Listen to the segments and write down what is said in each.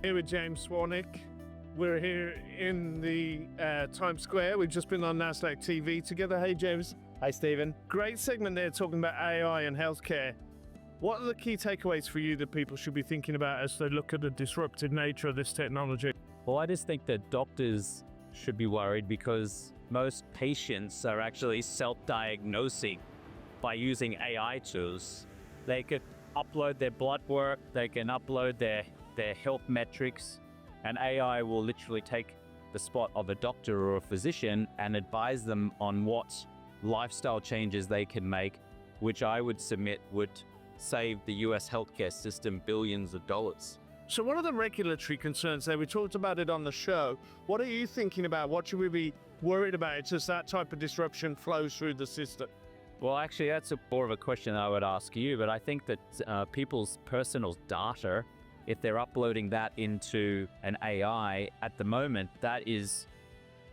Here with James Swannick. We're here in the Times Square. We've just been on Nasdaq TV together. Hey, James. Hi, Stephen. Great segment there talking about AI and healthcare. What are the key takeaways for you that people should be thinking about as they look at the disruptive nature of this technology? Well, I just think that doctors should be worried because most patients are actually self-diagnosing by using AI tools. They could upload their blood work, they can upload their health metrics, and AI will literally take the spot of a doctor or a physician and advise them on what lifestyle changes they can make, which I would submit would save the US healthcare system billions of dollars. So what are the regulatory concerns there? We talked about it on the show. What are you thinking about? What should we be worried about as that type of disruption flows through the system? Well, actually, that's more of a question I would ask you, but I think that people's personal data, if they're uploading that into an AI at the moment, that is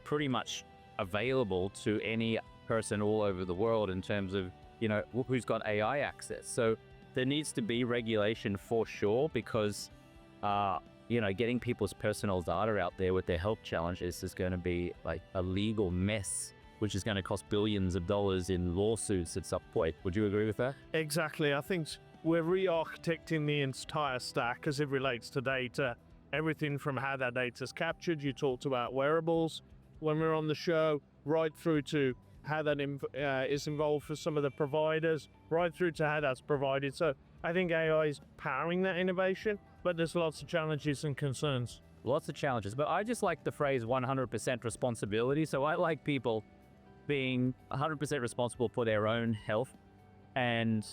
pretty much available to any person all over the world in terms of, who's got AI access. So there needs to be regulation for sure because, getting people's personal data out there with their health challenges is going to be like a legal mess, which is going to cost billions of dollars in lawsuits at some point. Would you agree with that? Exactly. I think we're re-architecting the entire stack as it relates to data. Everything from how that data is captured. You talked about wearables when we were on the show, right through to how that is involved for some of the providers, right through to how that's provided. So I think AI is powering that innovation, but there's lots of challenges and concerns. Lots of challenges, but I just like the phrase 100% responsibility. So I like people being 100% responsible for their own health and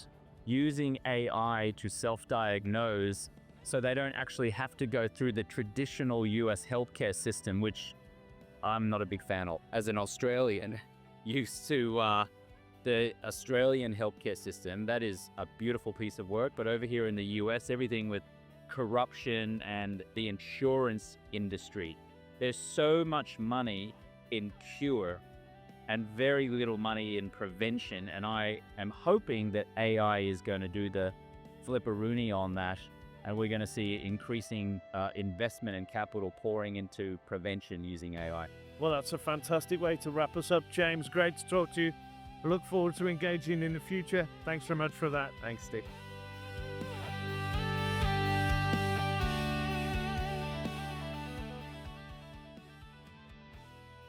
using AI to self-diagnose so they don't actually have to go through the traditional US healthcare system, which I'm not a big fan of. As an Australian, used to the Australian healthcare system, that is a beautiful piece of work, but over here in the US, everything with corruption and the insurance industry, there's so much money in cure and very little money in prevention. And I am hoping that AI is going to do the flipperoonie on that. And we're going to see increasing investment and capital pouring into prevention using AI. Well, that's a fantastic way to wrap us up, James. Great to talk to you. I look forward to engaging in the future. Thanks very much for that. Thanks, Steve.